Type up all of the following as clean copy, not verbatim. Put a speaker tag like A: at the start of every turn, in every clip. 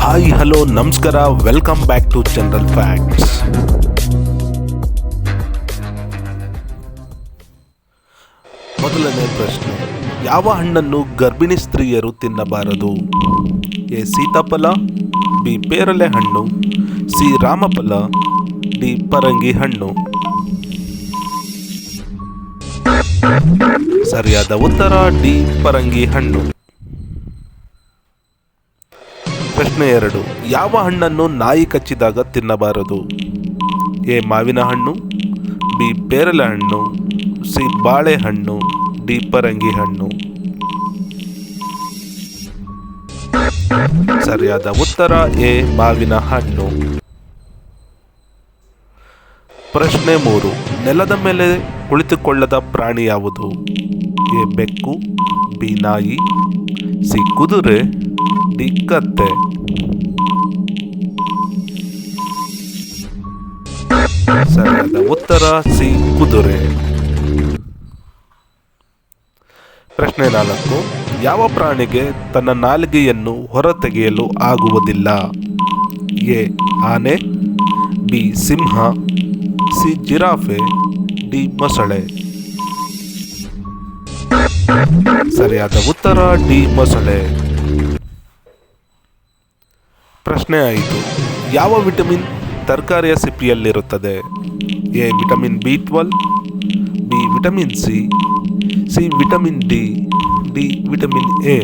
A: Hi hello ನಮಸ್ಕಾರ, welcome back to general facts. ಮೊದಲನೇ ಪ್ರಶ್ನೆ, ಯಾವ ಹಣ್ಣನ್ನು ಗರ್ಭಿಣಿ ಸ್ತ್ರೀಯರು ತಿನ್ನಬಾರದು? ಎ ಸೀತಾಫಲ, ಬಿ ಪೇರಲೆ ಹಣ್ಣು, ಸಿ ರಾಮಫಲ, ಡಿ ಪರಂಗಿ ಹಣ್ಣು. ಸರಿಯಾದ ಉತ್ತರ ಡಿ ಪರಂಗಿ ಹಣ್ಣು. ಪ್ರಶ್ನೆ 2, ಯಾವ ಹಣ್ಣನ್ನು ನಾಯಿ ಕಚ್ಚಿದಾಗ ತಿನ್ನಬಾರದು? ಎ ಮಾವಿನ ಹಣ್ಣು, ಬಿ ಪೇರಲೆ ಹಣ್ಣು, ಸಿ ಬಾಳೆಹಣ್ಣು, ಡಿ ಪರಂಗಿ ಹಣ್ಣು. ಸರಿಯಾದ ಉತ್ತರ ಎ ಮಾವಿನ ಹಣ್ಣು. ಪ್ರಶ್ನೆ 3, ನೆಲದ ಮೇಲೆ ಕುಳಿತುಕೊಳ್ಳದ ಪ್ರಾಣಿ ಯಾವುದು? ಎ ಬೆಕ್ಕು, ಬಿ ನಾಯಿ, ಸಿ ಕುದುರೆ, ಡಿ ಕತ್ತೆ. ಸರಿಯಾದ ಉತ್ತರ ಸಿ ಕುದುರೆ. ಪ್ರಶ್ನೆ 4, ಯಾವ ಪ್ರಾಣಿಗೆ ತನ್ನ ನಾಲಿಗೆಯನ್ನು ಹೊರತೆಗೆಯಲು ಆಗುವುದಿಲ್ಲ? ಎ ಆನೆ, ಬಿ ಸಿಂಹ, ಸಿ ಜಿರಾಫೆ, ಡಿ ಮೊಸಳೆ. ಸರಿಯಾದ ಉತ್ತರ ಡಿ ಮೊಸಳೆ. ಪ್ರಶ್ನೆ 5, ಯಾವ ವಿಟಮಿನ್ ತರಕಾರಿಯ ಸಿಪ್ಪೆಯಲ್ಲಿರುತ್ತದೆ? ಎ ವಿಟಮಿನ್ ಬಿ12, B vitamin C, C vitamin D, D vitamin A.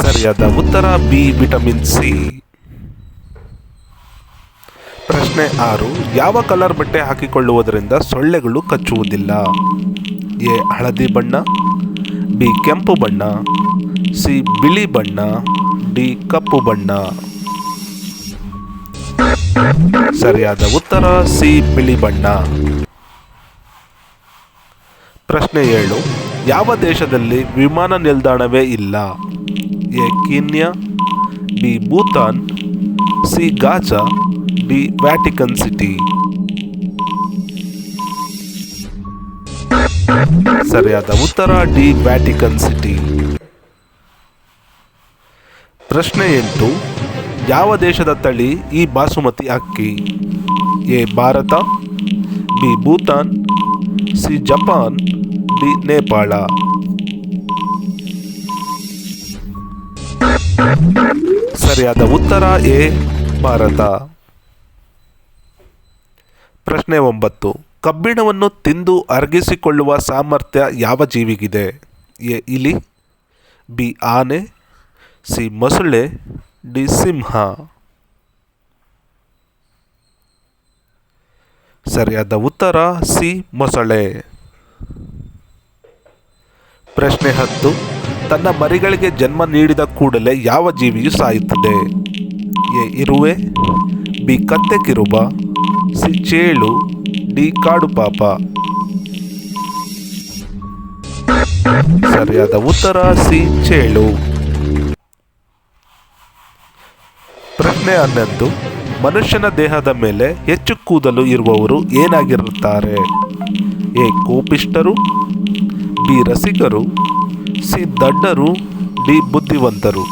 A: ಸರಿಯಾದ ಉತ್ತರ ಬಿ ವಿಟಮಿನ್ ಸಿ. ಪ್ರಶ್ನೆ 6, ಯಾವ ಕಲರ್ ಬಟ್ಟೆ ಹಾಕಿಕೊಳ್ಳುವುದರಿಂದ ಸೊಳ್ಳೆಗಳು ಕಚ್ಚುವುದಿಲ್ಲ? ಎ ಹಳದಿ ಬಣ್ಣ, ಬಿ ಕೆಂಪು ಬಣ್ಣ, ಸಿ ಬಿಳಿ ಬಣ್ಣ, ಡಿ ಕಪ್ಪು ಬಣ್ಣ. ಸರಿಯಾದ ಉತ್ತರ ಸಿ ಬಿಳಿ ಬಣ್ಣ. ಪ್ರಶ್ನೆ 7, ಯಾವ ದೇಶದಲ್ಲಿ ವಿಮಾನ ನಿಲ್ದಾಣವೇ ಇಲ್ಲ? A Kenya, B Bhutan, C Gaza, D Vatican City. ಸರಿಯಾದ ಉತ್ತರ ಡಿ ವ್ಯಾಟಿಕನ್ ಸಿಟಿ. ಪ್ರಶ್ನೆ 8, ಯಾವ ದೇಶದ ತಳಿ ಈ ಬಾಸುಮತಿ ಅಕ್ಕಿ? A Bharat, B Bhutan, C Japan, D Nepal. ಸರಿಯಾದ ಉತ್ತರ ಎ ಭಾರತ. ಪ್ರಶ್ನೆ 9, ಕಬ್ಬಿಣವನ್ನು ತಿಂದು ಅರಗಿಸಿಕೊಳ್ಳುವ ಸಾಮರ್ಥ್ಯ ಯಾವ ಜೀವಿಗಿದೆ? ಎ ಇಲಿ, ಬಿ ಆನೆ, ಸಿ ಮೊಸಳೆ, ಡಿ ಸಿಂಹ. ಸರಿಯಾದ ಉತ್ತರ ಸಿ ಮೊಸಳೆ. ಪ್ರಶ್ನೆ 10, ತನ್ನ ಮರಿಗಳಿಗೆ ಜನ್ಮ ನೀಡಿದ ಕೂಡಲೇ ಯಾವ ಜೀವಿಯು ಸಾಯುತ್ತದೆ? ಎ ಇರುವೆ, ಬಿ ಕತ್ತೆ ಕಿರುಬ, ಸಿ ಚೇಳು, ಡಿ ಕಾಡು ಪಾಪ. ಸರಿಯಾದ ಉತ್ತರ ಸಿ ಚೇಳು. ಪ್ರಶ್ನೆ 11, ಮನುಷ್ಯನ ದೇಹದ ಮೇಲೆ ಹೆಚ್ಚು ಕೂದಲು ಇರುವವರು ಏನಾಗಿರುತ್ತಾರೆ? ಎ ಕೋಪಿಷ್ಠರು, ಬಿ ರಸಿಕರು, ಸಿ ದಡ್ಡರು, ಡಿ ಬುದ್ಧಿವಂತರು.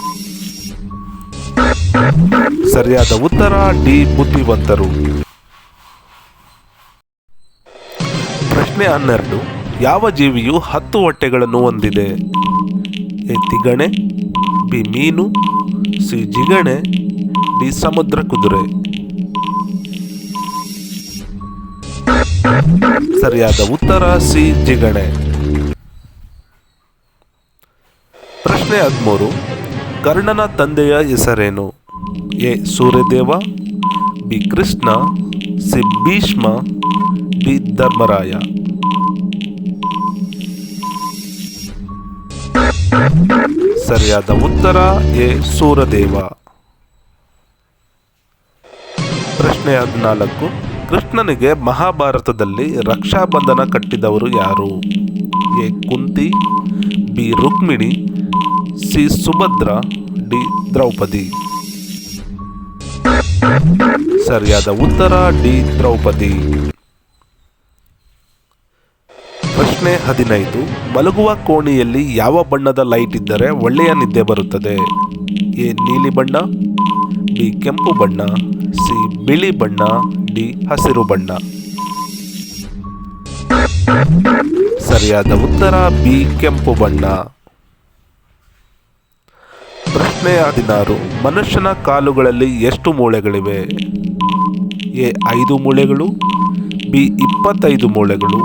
A: ಸರಿಯಾದ ಉತ್ತರ ಡಿ ಬುದ್ಧಿವಂತರು. ಪ್ರಶ್ನೆ 12, ಯಾವ ಜೀವಿಯು 10 ಹೊಟ್ಟೆಗಳನ್ನು ಹೊಂದಿದೆ? ಎ ತಿಗಣೆ, ಬಿ ಮೀನು, ಸಿ ಜಿಗಣೆ, ಡಿ ಸಮುದ್ರ ಕುದುರೆ. ಸರಿಯಾದ ಉತ್ತರ ಸಿ ಜಿಗಣೆ. ಪ್ರಶ್ನೆ 13, ಕರ್ಣನ ತಂದೆಯ ಹೆಸರೇನು? A Suryadeva, B Krishna, C Bhishma, D Dharmaraya. ಸರಿಯಾದ ಉತ್ತರ ಎ ಸೂರದೇವ. ಪ್ರಶ್ನೆ 14, ಕೃಷ್ಣನಿಗೆ ಮಹಾಭಾರತದಲ್ಲಿ ರಕ್ಷಾಬಂಧನ ಕಟ್ಟಿದವರು ಯಾರು? A Kunti, B Rukmini, C Subhadra, D Draupadi. ಸರಿಯಾದ ಉತ್ತರ ಡಿ ದ್ರೌಪದಿ. ಪ್ರಶ್ನೆ ಪ್ರಶ್ನೆ 15. ಮಲಗುವ ಕೋಣೆಯಲ್ಲಿ ಯಾವ ಬಣ್ಣದ ಲೈಟ್ ಇದ್ದರೆ ಒಳ್ಳೆಯ ನಿದ್ದೆ ಬರುತ್ತದೆ? ಎ ನೀಲಿ ಬಣ್ಣ, ಬಿ ಕೆಂಪು ಬಣ್ಣ, ಸಿ ಬಿಳಿ ಬಣ್ಣ, ಡಿ ಹಸಿರು ಬಣ್ಣ. ಸರಿಯಾದ ಉತ್ತರ ಬಿ ಕೆಂಪು ಬಣ್ಣ. ಪ್ರಶ್ನೆ 16. ಮನುಷ್ಯನ ಕಾಲುಗಳಲ್ಲಿ ಎಷ್ಟು ಮೂಳೆಗಳಿವೆ? ಎ 5 ಮೂಳೆಗಳು, ಬಿ 25 ಮೂಳೆಗಳು,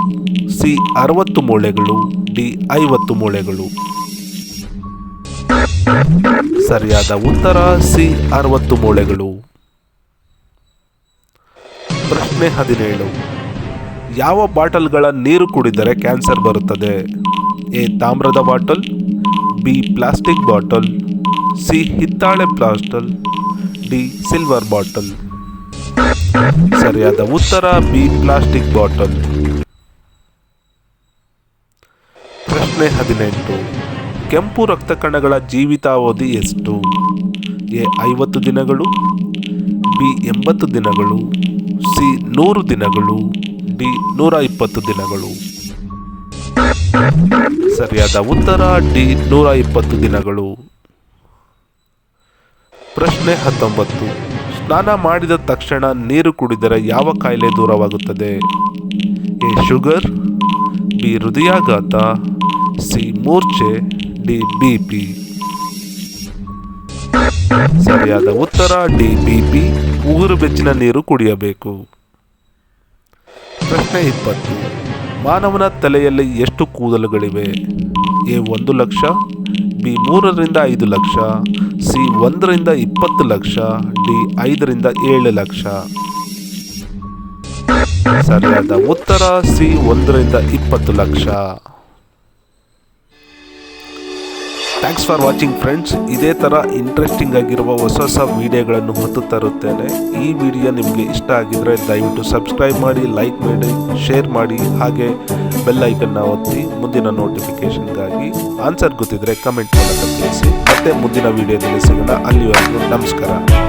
A: ಸಿ 60 ಮೂಳೆಗಳು, ಡಿ 50 ಮೂಳೆಗಳು. ಸರಿಯಾದ ಉತ್ತರ ಸಿ 60 ಮೂಳೆಗಳು. ಪ್ರಶ್ನೆ 17. ಯಾವ ಬಾಟಲ್ಗಳ ನೀರು ಕುಡಿದರೆ ಕ್ಯಾನ್ಸರ್ ಬರುತ್ತದೆ? ಎ ತಾಮ್ರದ bottle, B plastic bottle, C ಹಿತ್ತಾಳೆ ಬಾಟಲ್, ಡಿ ಸಿಲ್ವರ್ ಬಾಟಲ್. ಸರಿಯಾದ ಉತ್ತರ ಬಿ ಪ್ಲಾಸ್ಟಿಕ್ ಬಾಟಲ್. ಪ್ರಶ್ನೆ 18. ಕೆಂಪು ರಕ್ತ ಕಣಗಳ ಜೀವಿತಾವಧಿ ಎಷ್ಟು? ಎ 50 ದಿನಗಳು, ಬಿ 80 ದಿನಗಳು, ಸಿ 100 ದಿನಗಳು, ಡಿ 120 ದಿನಗಳು. ಸರಿಯಾದ ಉತ್ತರ ಡಿ 120 ದಿನಗಳು. ಪ್ರಶ್ನೆ 19. ಸ್ನಾನ ಮಾಡಿದ ತಕ್ಷಣ ನೀರು ಕುಡಿದರೆ ಯಾವ ಕಾಯಿಲೆ ದೂರವಾಗುತ್ತದೆ? ಎ ಶುಗರ್, ಬಿ ಹೃದಯಾಘಾತ, ಸಿ ಮೂರ್ಛೆ, ಡಿ ಬಿಪಿ. ಸರಿಯಾದ ಉತ್ತರ ಡಿ ಬಿಪಿ. ಉಗುರು ಬೆಚ್ಚಿನ ನೀರು ಕುಡಿಯಬೇಕು. ಪ್ರಶ್ನೆ 20. ಮಾನವನ ತಲೆಯಲ್ಲಿ ಎಷ್ಟು ಕೂದಲುಗಳಿವೆ? ಎ 1 ಲಕ್ಷ, ಬಿ 3 ರಿಂದ 5 ಲಕ್ಷ, ಸಿ 1 ರಿಂದ 20 ಲಕ್ಷ, ಡಿ 5 ರಿಂದ 7 ಲಕ್ಷ. ಸರಿಯಾದ ಉತ್ತರ ಸಿ 1 ರಿಂದ 20 lakh. Thanks for watching friends. ಇದೇ ಥರ ಇಂಟ್ರೆಸ್ಟಿಂಗ್ ಆಗಿರುವ ಹೊಸ ವಿಡಿಯೋಗಳನ್ನು ಹೊತ್ತು ತರುತ್ತೇನೆ. ಈ ವಿಡಿಯೋ ನಿಮಗೆ ಇಷ್ಟ ಆಗಿದ್ರೆ ದಯವಿಟ್ಟು ಸಬ್ಸ್ಕ್ರೈಬ್ ಮಾಡಿ, ಲೈಕ್ ಮಾಡಿ, ಶೇರ್ ಮಾಡಿ, ಹಾಗೆ ಬೆಲ್ ಐಕನ್ನ ಒತ್ತಿ ಮುಂದಿನ ನೋಟಿಫಿಕೇಷನ್ಗಾಗಿ. ಆನ್ಸರ್ ಗೊತ್ತಿದ್ರೆ ಕಮೆಂಟ್ ಮೂಲಕ ತಿಳಿಸಿ. ಮತ್ತೆ ಮುಂದಿನ ವಿಡಿಯೋದಲ್ಲಿ ಸಿಗೋಣ. ಅಲ್ಲಿವರೆಗೂ ನಮಸ್ಕಾರ.